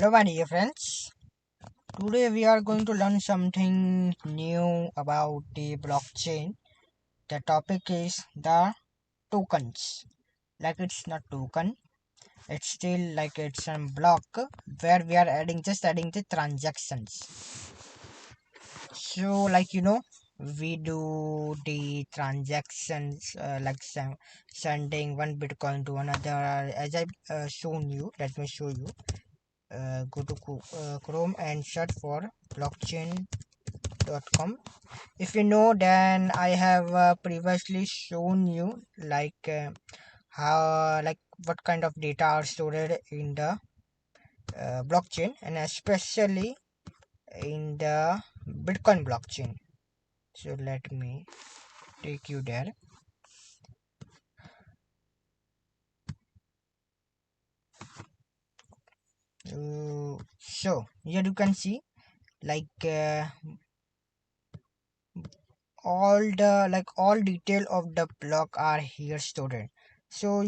Hello my dear friends, today we are going to learn something new about the blockchain. The topic is the tokens. Like it's not token, it's still like it's a block where we are adding the transactions. So we do the transactions sending one bitcoin to another as I shown you. Let me show you. Go to Chrome and search for blockchain.com. If you know, then I have previously shown you how what kind of data are stored in the blockchain, and especially in the Bitcoin blockchain. So let me take you there. So here you can see all detail of the block are here stored. So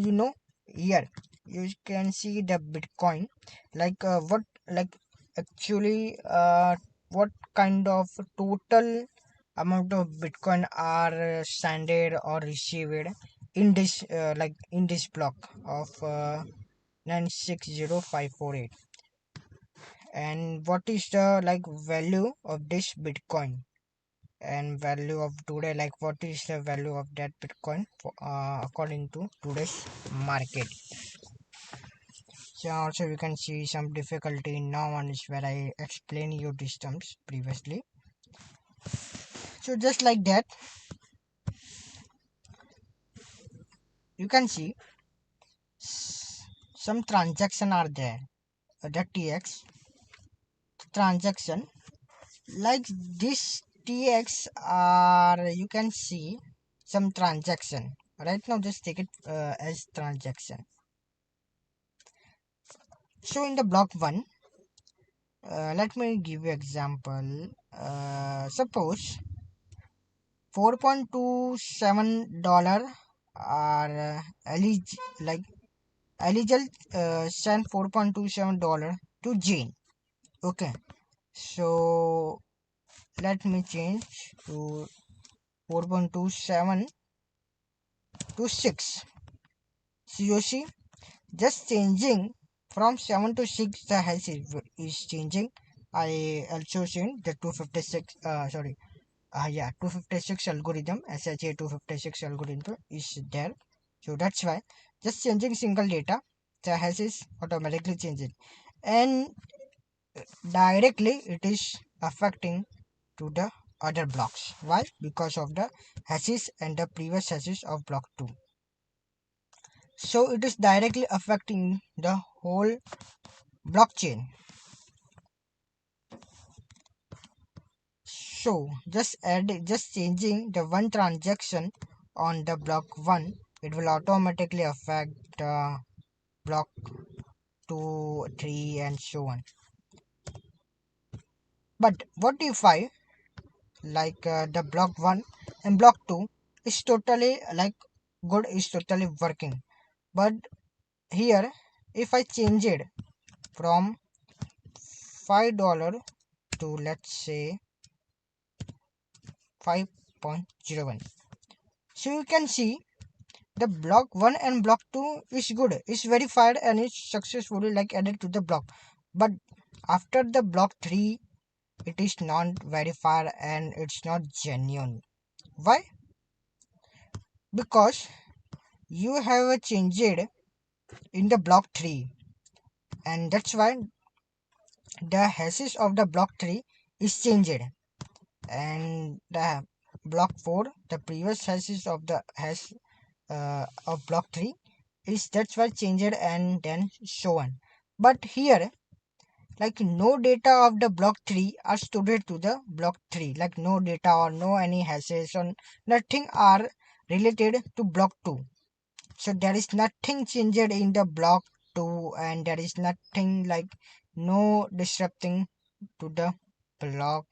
here you can see the bitcoin, what like actually what kind of total amount of bitcoin are sent or received in this in this block of 960548, and what is the value of this bitcoin and value of today, what is the value of that bitcoin according to today's market. So also you can see some difficulty now on is where I explained you these terms previously. So just like that, you can see some transaction are there. The tx transaction, like this tx are, you can see some transaction right now. Just take it as transaction. So in the block 1, let me give you example. Suppose $4.27 are like eligible, send $4.27 to Jane. Okay, so let me change to 4.27 to 6. So you see, just changing from 7 to 6, the hash is changing. I also seen the 256 256 algorithm, SHA 256 algorithm is there. So that's why just changing single data, the hash is automatically changing, and directly it is affecting to the other blocks. Why? Because of the hashes and the previous hashes of block 2. So it is directly affecting the whole blockchain. So just changing the one transaction on the block 1, it will automatically affect block 2, 3 and so on. But what if I the block 1 and block 2 is totally good, is totally working, but here if I change it from $5 to, let's say, 5.01, so you can see the block 1 and block 2 is good, is verified and is successfully added to the block. But after the block 3, it is not verified and it's not genuine. Why? Because you have changed in the block 3, and that's why the hashes of the block 3 is changed, and the block 4, the previous hashes of the hash of block 3 is, that's why changed, and then so on. But here no data of the block 3 are stored to the block 3, no data or no any hashes or nothing are related to block 2. So there is nothing changed in the block 2, and there is nothing no disrupting to the block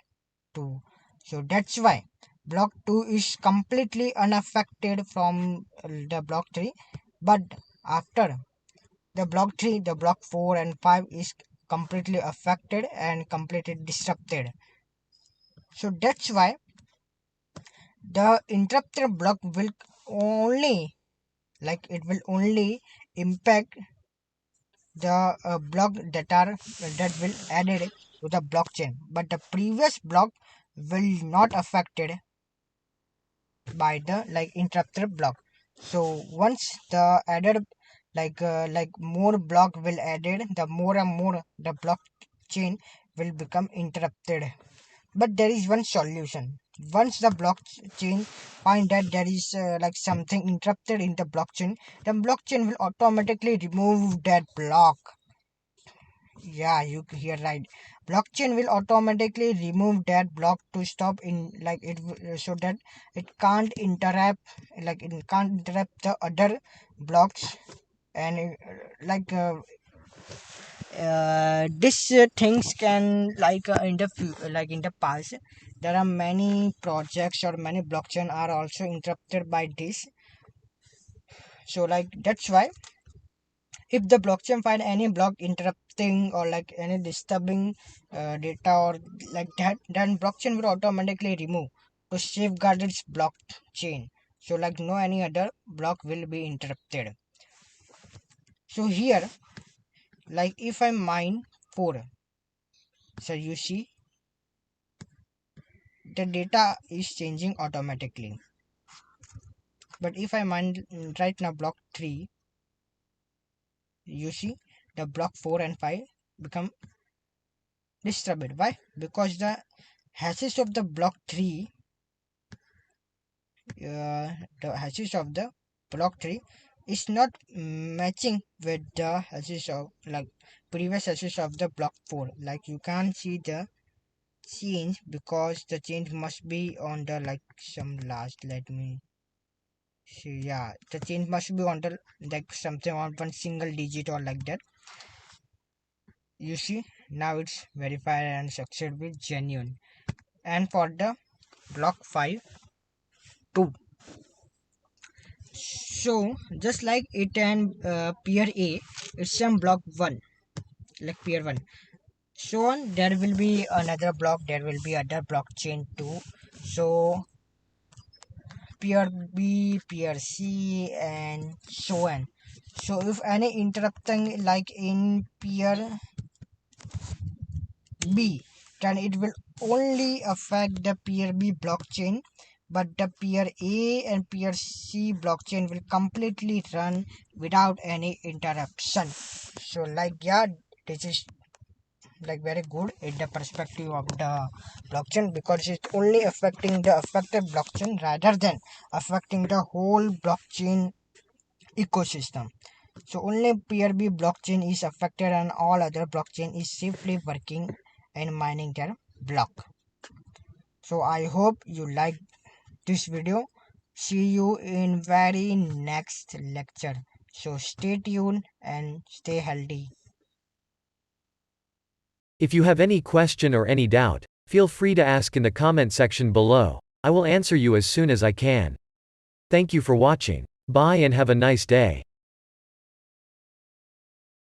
2. So that's why block 2 is completely unaffected from the block 3. But after the block 3, the block 4 and 5 is completely affected and completely disrupted. So that's why the interrupted block will only, it will only impact the block that will added to the blockchain, but the previous block will not affected by the interrupted block. So once the added more block will added, the more and more the blockchain will become interrupted. But there is one solution. Once the blockchain find that there is something interrupted in the blockchain, the blockchain will automatically remove that block. Yeah, you hear right. Blockchain will automatically remove that block to stop in so that it can't interrupt, it can't interrupt the other blocks. And this things can in the in the past, there are many projects or many blockchain are also interrupted by this. So that's why if the blockchain find any block interrupting or any disturbing data or like that, then blockchain will automatically remove to safeguard its blockchain, so no any other block will be interrupted. So here, if I mine 4, so you see the data is changing automatically. But if I mine right now block 3, you see the block 4 and 5 become disturbed. Why? Because the hashes of the block 3, the hashes of the block 3 is not matching with the hashes of previous hashes of the block 4. You can't see the change because the change must be on the some last, let me see. Yeah, the change must be on the something on one single digit or like that. You see, now it's verified and successfully genuine. And for the block 5 2, so just like it and peer A, it's some block 1, like peer 1, so on. There will be another block, there will be other blockchain too. So peer B, peer C, and so on. So if any interrupting in peer B, then it will only affect the peer B blockchain, but the peer A and peer C blockchain will completely run without any interruption. So yeah, this is very good in the perspective of the blockchain, because it's only affecting the affected blockchain rather than affecting the whole blockchain ecosystem. So only peer B blockchain is affected and all other blockchain is safely working and mining their block. So I hope you like this video. See you in very next lecture. So stay tuned and stay healthy. If you have any question or any doubt, feel free to ask in the comment section below. I will answer you as soon as I can. Thank you for watching. Bye and have a nice day.